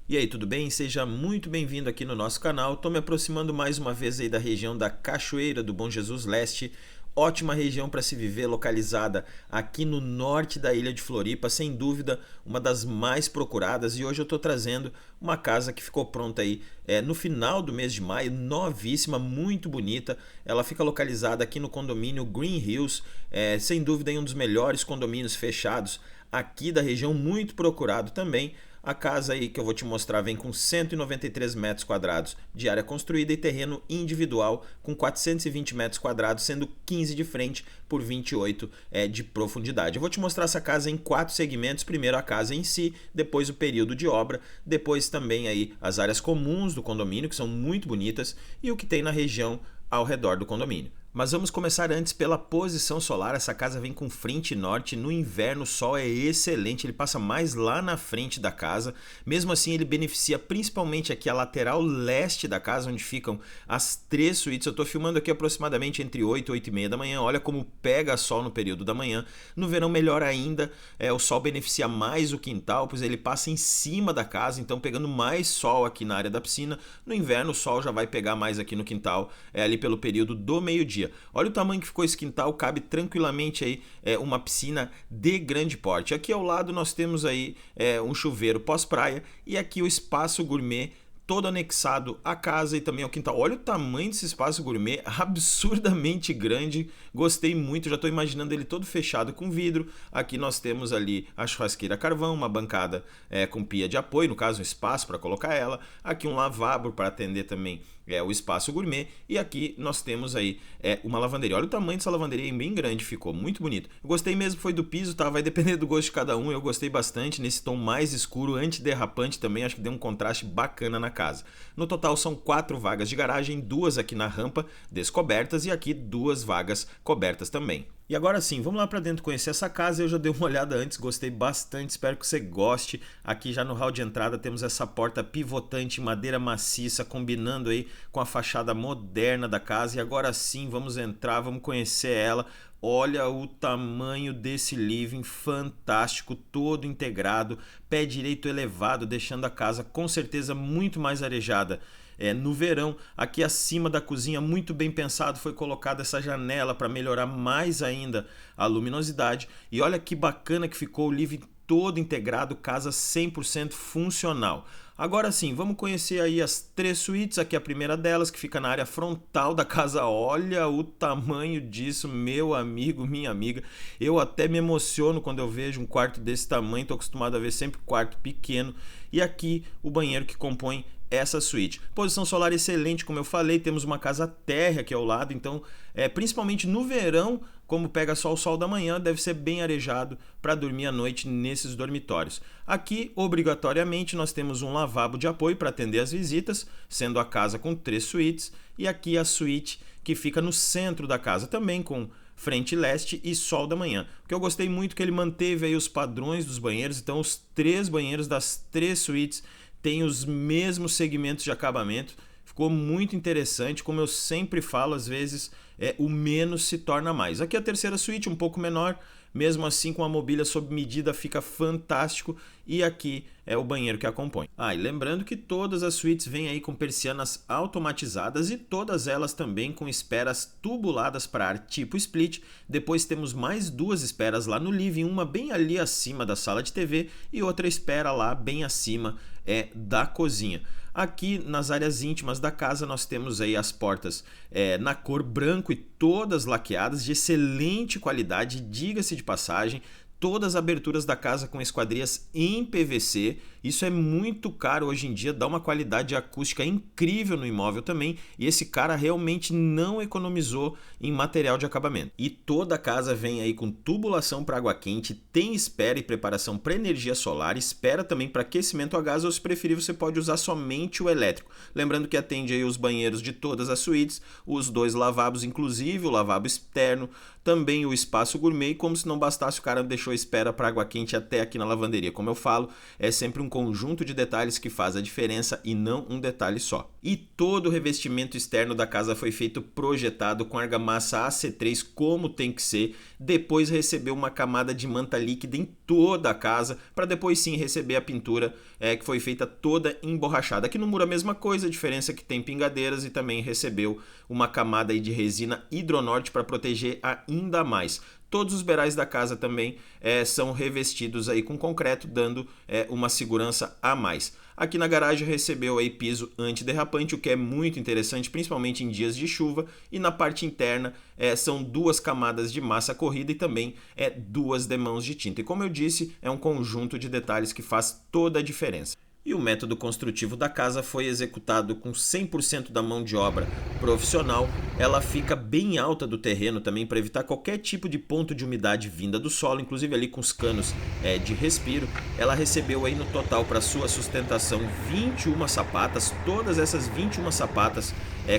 E aí, tudo bem? Seja muito bem-vindo aqui no nosso canal. Estou me aproximando mais uma vez aí da região da Cachoeira do Bom Jesus Leste. Ótima região para se viver, localizada aqui no norte da ilha de Floripa, sem dúvida uma das mais procuradas. E hoje eu estou trazendo uma casa que ficou pronta aí no final do mês de maio, novíssima, muito bonita. Ela fica localizada aqui no condomínio Green Hills, sem dúvida um dos melhores condomínios fechados aqui da região, muito procurado também. A casa aí que eu vou te mostrar vem com 193 metros quadrados de área construída e terreno individual com 420 metros quadrados, sendo 15 de frente por 28 de profundidade. Eu vou te mostrar essa casa em 4 segmentos. Primeiro a casa em si, depois o período de obra, depois também aí as áreas comuns do condomínio, que são muito bonitas, e o que tem na região ao redor do condomínio. Mas vamos começar antes pela posição solar. Essa casa vem com frente norte. No inverno o sol é excelente, ele passa mais lá na frente da casa. Mesmo assim ele beneficia principalmente aqui a lateral leste da casa, onde ficam as 3 suítes. Eu estou filmando aqui aproximadamente entre 8 e 8 e meia da manhã. Olha como pega sol no período da manhã. No verão melhor ainda, o sol beneficia mais o quintal, pois ele passa em cima da casa, então pegando mais sol aqui na área da piscina. No inverno o sol já vai pegar mais aqui no quintal, ali pelo período do meio-dia. Olha o tamanho que ficou esse quintal, cabe tranquilamente aí uma piscina de grande porte. Aqui ao lado nós temos aí um chuveiro pós-praia e aqui o espaço gourmet todo anexado à casa e também ao quintal. Olha o tamanho desse espaço gourmet, absurdamente grande, gostei muito, já estou imaginando ele todo fechado com vidro. Aqui nós temos ali a churrasqueira a carvão, uma bancada com pia de apoio, no caso um espaço para colocar ela, aqui um lavabo para atender também o espaço gourmet, e aqui nós temos aí uma lavanderia. Olha o tamanho dessa lavanderia, bem grande, ficou muito bonito. Eu gostei mesmo foi do piso, tá? Vai depender do gosto de cada um, eu gostei bastante nesse tom mais escuro, antiderrapante também, acho que deu um contraste bacana na casa. No total são 4 vagas de garagem, 2 aqui na rampa descobertas e aqui 2 vagas cobertas também. E agora sim, vamos lá para dentro conhecer essa casa. Eu já dei uma olhada antes, gostei bastante, espero que você goste. Aqui já no hall de entrada temos essa porta pivotante em madeira maciça, combinando aí com a fachada moderna da casa. E agora sim, vamos entrar, vamos conhecer ela. Olha o tamanho desse living, fantástico, todo integrado, pé direito elevado, deixando a casa com certeza muito mais arejada. No verão, aqui acima da cozinha, muito bem pensado, foi colocada essa janela para melhorar mais ainda a luminosidade. E olha que bacana que ficou o living todo integrado, casa 100% funcional. Agora sim, vamos conhecer aí as 3 suítes. Aqui a primeira delas, que fica na área frontal da casa. Olha o tamanho disso, meu amigo, minha amiga. Eu até me emociono quando eu vejo um quarto desse tamanho. Estou acostumado a ver sempre quarto pequeno. E aqui o banheiro que compõe essa suíte. Posição solar excelente, como eu falei, temos uma casa térrea aqui ao lado, então principalmente no verão, como pega só o sol da manhã, deve ser bem arejado para dormir à noite nesses dormitórios. Aqui, obrigatoriamente, nós temos um lavabo de apoio para atender as visitas, sendo a casa com 3 suítes, e aqui a suíte que fica no centro da casa, também com frente leste e sol da manhã. O que eu gostei muito é que ele manteve aí os padrões dos banheiros, então os 3 banheiros das 3 suítes tem os mesmos segmentos de acabamento, ficou muito interessante. Como eu sempre falo, às vezes o menos se torna mais. Aqui a terceira suíte, um pouco menor, mesmo assim com a mobília sob medida fica fantástico, e aqui é o banheiro que a compõe. E lembrando que todas as suítes vêm aí com persianas automatizadas e todas elas também com esperas tubuladas para ar tipo split. Depois temos mais 2 esperas lá no living, uma bem ali acima da sala de TV e outra espera lá bem acima da cozinha. Aqui nas áreas íntimas da casa nós temos aí as portas na cor branco e todas laqueadas, de excelente qualidade, diga-se de passagem. Todas as aberturas da casa com esquadrias em PVC, isso é muito caro hoje em dia, dá uma qualidade acústica incrível no imóvel também, e esse cara realmente não economizou em material de acabamento. E toda a casa vem aí com tubulação para água quente, tem espera e preparação para energia solar, espera também para aquecimento a gás, ou se preferir você pode usar somente o elétrico. Lembrando que atende aí os banheiros de todas as suítes, os 2 lavabos, inclusive o lavabo externo, também o espaço gourmet, e como se não bastasse o cara deixou fechou, espera para água quente até aqui na lavanderia. Como eu falo, é sempre um conjunto de detalhes que faz a diferença e não um detalhe só. E todo o revestimento externo da casa foi feito projetado com argamassa AC3 como tem que ser, depois recebeu uma camada de manta líquida em toda a casa, para depois sim receber a pintura que foi feita toda emborrachada. Aqui no muro a mesma coisa, a diferença é que tem pingadeiras e também recebeu uma camada aí de resina Hidronorte para proteger ainda mais. Todos os beirais da casa também são revestidos aí com concreto, dando uma segurança a mais. Aqui na garagem recebeu aí piso antiderrapante, o que é muito interessante, principalmente em dias de chuva. E na parte interna são 2 camadas de massa corrida e também 2 demãos de tinta. E como eu disse, é um conjunto de detalhes que faz toda a diferença. E o método construtivo da casa foi executado com 100% da mão de obra profissional. Ela fica bem alta do terreno também para evitar qualquer tipo de ponto de umidade vinda do solo, inclusive ali com os canos de respiro. Ela recebeu aí no total para sua sustentação 21 sapatas, todas essas 21 sapatas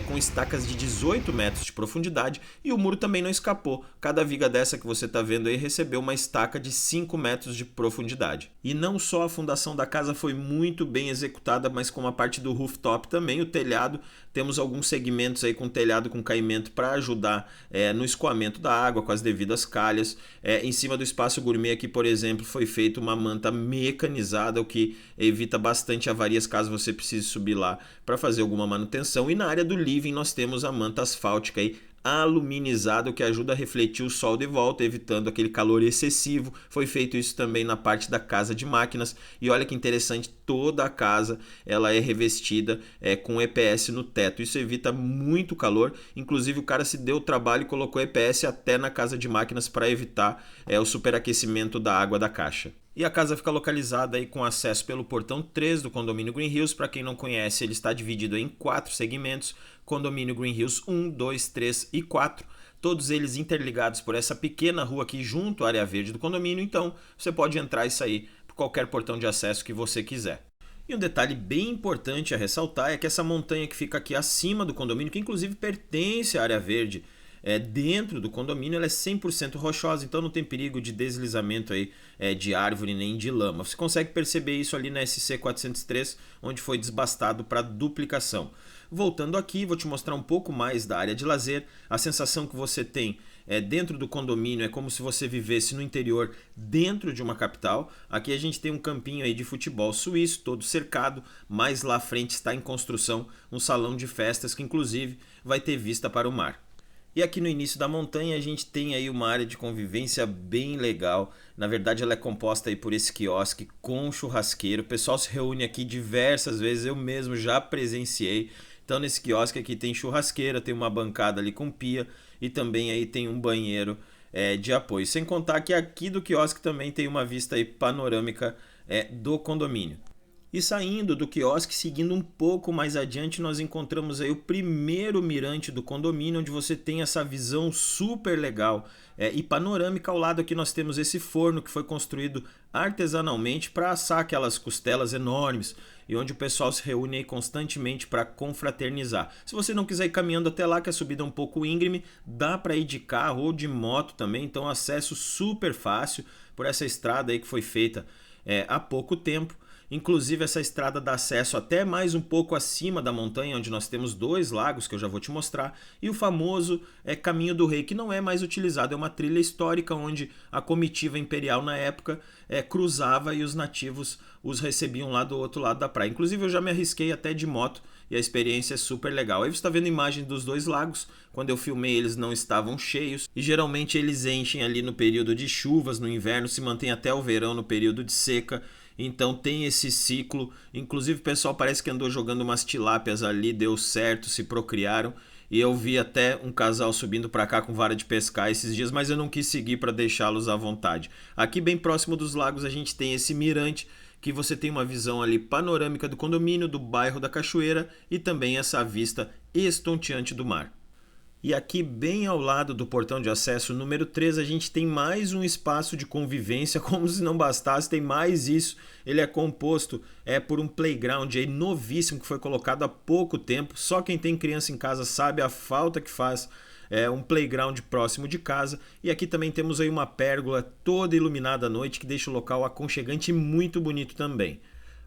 com estacas de 18 metros de profundidade, e o muro também não escapou. Cada viga dessa que você está vendo aí recebeu uma estaca de 5 metros de profundidade. E não só a fundação da casa foi muito bem executada, mas com a parte do rooftop também, o telhado. Temos alguns segmentos aí com telhado com caimento para ajudar no escoamento da água com as devidas calhas. Em cima do espaço gourmet aqui, por exemplo, foi feita uma manta mecanizada, o que evita bastante avarias caso você precise subir lá para fazer alguma manutenção. E na área do living nós temos a manta asfáltica aí aluminizado, que ajuda a refletir o sol de volta, evitando aquele calor excessivo. Foi feito isso também na parte da casa de máquinas. E olha que interessante, toda a casa ela é revestida com EPS no teto. Isso evita muito calor. Inclusive o cara se deu o trabalho e colocou EPS até na casa de máquinas para evitar o superaquecimento da água da caixa. E a casa fica localizada aí com acesso pelo portão 3 do condomínio Green Hills. Para quem não conhece, ele está dividido em 4 segmentos: condomínio Green Hills 1, 2, 3 e 4. Todos eles interligados por essa pequena rua aqui junto à área verde do condomínio. Então você pode entrar e sair por qualquer portão de acesso que você quiser. E um detalhe bem importante a ressaltar é que essa montanha que fica aqui acima do condomínio, que inclusive pertence à área verde, dentro do condomínio, ela é 100% rochosa, então não tem perigo de deslizamento aí, de árvore nem de lama. Você consegue perceber isso ali na SC 403, onde foi desbastado para duplicação. Voltando aqui, vou te mostrar um pouco mais da área de lazer. A sensação que você tem dentro do condomínio é como se você vivesse no interior, dentro de uma capital. Aqui a gente tem um campinho aí de futebol suíço, todo cercado, mas lá à frente está em construção um salão de festas que inclusive vai ter vista para o mar. E aqui no início da montanha a gente tem aí uma área de convivência bem legal. Na verdade ela é composta aí por esse quiosque com churrasqueiro. O pessoal se reúne aqui diversas vezes, eu mesmo já presenciei. Então nesse quiosque aqui tem churrasqueira, tem uma bancada ali com pia e também aí tem um banheiro de apoio. Sem contar que aqui do quiosque também tem uma vista aí panorâmica do condomínio. E saindo do quiosque, seguindo um pouco mais adiante, nós encontramos aí o primeiro mirante do condomínio, onde você tem essa visão super legal e panorâmica. Ao lado aqui nós temos esse forno que foi construído artesanalmente para assar aquelas costelas enormes e onde o pessoal se reúne aí constantemente para confraternizar. Se você não quiser ir caminhando até lá, que a subida é um pouco íngreme, dá para ir de carro ou de moto também, então acesso super fácil por essa estrada aí que foi feita há pouco tempo. Inclusive essa estrada dá acesso até mais um pouco acima da montanha, onde nós temos 2 lagos que eu já vou te mostrar, e o famoso Caminho do Rei, que não é mais utilizado, é uma trilha histórica onde a comitiva imperial na época cruzava e os nativos os recebiam lá do outro lado da praia. Inclusive eu já me arrisquei até de moto e a experiência é super legal. Aí você está vendo a imagem dos 2 lagos. Quando eu filmei eles não estavam cheios e geralmente eles enchem ali no período de chuvas, no inverno, se mantém até o verão no período de seca. Então tem esse ciclo. Inclusive o pessoal parece que andou jogando umas tilápias ali, deu certo, se procriaram. E eu vi até um casal subindo para cá com vara de pescar esses dias, mas eu não quis seguir para deixá-los à vontade. Aqui bem próximo dos lagos a gente tem esse mirante, que você tem uma visão ali panorâmica do condomínio, do bairro da Cachoeira e também essa vista estonteante do mar. E aqui bem ao lado do portão de acesso número 3 a gente tem mais um espaço de convivência, como se não bastasse, tem mais isso. Ele é composto por um playground aí novíssimo que foi colocado há pouco tempo. Só quem tem criança em casa sabe a falta que faz um playground próximo de casa, e aqui também temos aí uma pérgola toda iluminada à noite que deixa o local aconchegante e muito bonito também.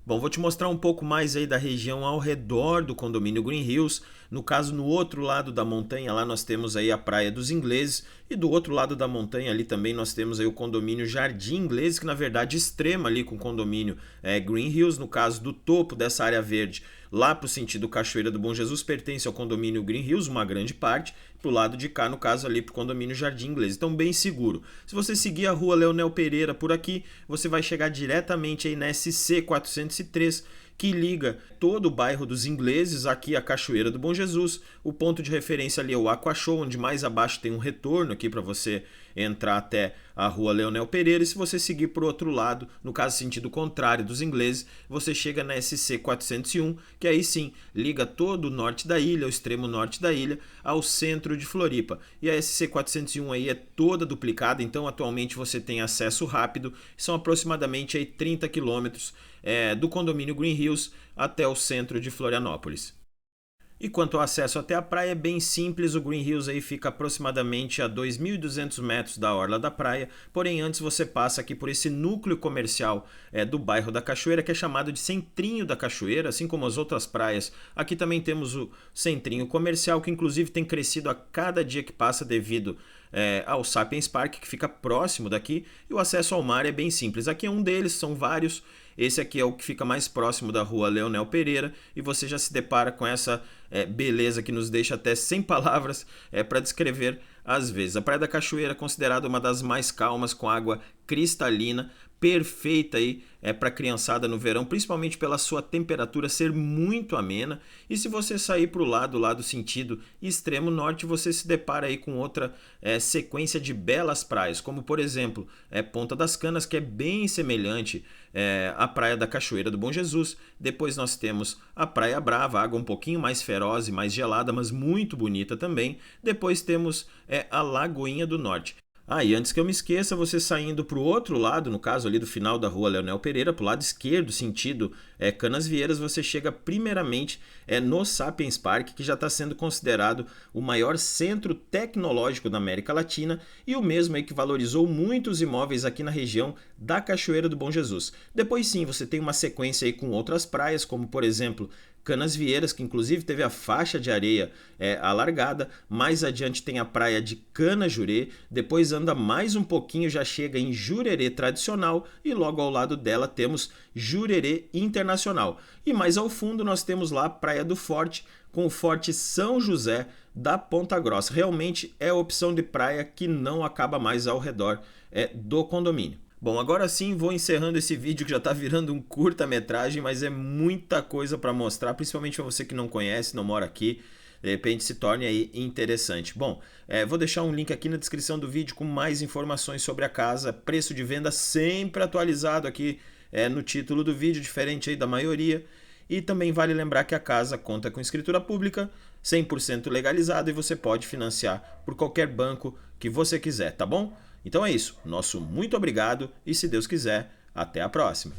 Bom, vou te mostrar um pouco mais aí da região ao redor do condomínio Green Hills. No caso, no outro lado da montanha, lá nós temos aí a Praia dos Ingleses, e do outro lado da montanha ali também nós temos aí o condomínio Jardim Inglês, que na verdade extrema ali com o condomínio Green Hills. No caso do topo dessa área verde, lá para o sentido Cachoeira do Bom Jesus, pertence ao condomínio Green Hills, uma grande parte. Para o lado de cá, no caso ali para o condomínio Jardim Inglês. Então bem seguro. Se você seguir a rua Leonel Pereira por aqui, você vai chegar diretamente aí na SC 403, que liga todo o bairro dos Ingleses aqui à Cachoeira do Bom Jesus. O ponto de referência ali é o Aqua Show, onde mais abaixo tem um retorno aqui para você entrar até a rua Leonel Pereira. E se você seguir para o outro lado, no caso sentido contrário dos Ingleses, você chega na SC 401, que aí sim liga todo o norte da ilha, o extremo norte da ilha, ao centro de Floripa. E a SC 401 aí é toda duplicada, então atualmente você tem acesso rápido. São aproximadamente aí 30 quilômetros do condomínio Green Hills até o centro de Florianópolis. E quanto ao acesso até a praia, é bem simples. O Green Hills aí fica aproximadamente a 2.200 metros da orla da praia, porém antes você passa aqui por esse núcleo comercial do bairro da Cachoeira, que é chamado de Centrinho da Cachoeira, assim como as outras praias. Aqui também temos o Centrinho Comercial, que inclusive tem crescido a cada dia que passa devido ao Sapiens Park, que fica próximo daqui, e o acesso ao mar é bem simples. Aqui é um deles, são vários. Esse aqui é o que fica mais próximo da rua Leonel Pereira, e você já se depara com essa beleza que nos deixa até sem palavras para descrever às vezes. A Praia da Cachoeira é considerada uma das mais calmas, com água cristalina, perfeita aí para a criançada no verão, principalmente pela sua temperatura ser muito amena. E se você sair para o lado sentido extremo norte, você se depara aí com outra sequência de belas praias, como por exemplo Ponta das Canas, que é bem semelhante à Praia da Cachoeira do Bom Jesus. Depois nós temos a Praia Brava, água um pouquinho mais feroz e mais gelada, mas muito bonita também. Depois temos a Lagoinha do Norte. E antes que eu me esqueça, você saindo para o outro lado, no caso ali do final da rua Leonel Pereira, para o lado esquerdo, sentido Canasvieiras, você chega primeiramente no Sapiens Park, que já está sendo considerado o maior centro tecnológico da América Latina e o mesmo aí que valorizou muitos imóveis aqui na região da Cachoeira do Bom Jesus. Depois sim, você tem uma sequência aí com outras praias, como por exemplo Canasvieiras, que inclusive teve a faixa de areia alargada. Mais adiante tem a praia de Canajurê, depois anda mais um pouquinho, já chega em Jurerê Tradicional, e logo ao lado dela temos Jurerê Internacional. E mais ao fundo nós temos lá a Praia do Forte, com o Forte São José da Ponta Grossa. Realmente é a opção de praia que não acaba mais ao redor do condomínio. Bom, agora sim vou encerrando esse vídeo que já está virando um curta-metragem, mas é muita coisa para mostrar, principalmente para você que não conhece, não mora aqui, de repente se torne aí interessante. Bom, vou deixar um link aqui na descrição do vídeo com mais informações sobre a casa, preço de venda sempre atualizado aqui no título do vídeo, diferente aí da maioria. E também vale lembrar que a casa conta com escritura pública, 100% legalizada, e você pode financiar por qualquer banco que você quiser, tá bom? Então é isso, nosso muito obrigado e, se Deus quiser, até a próxima.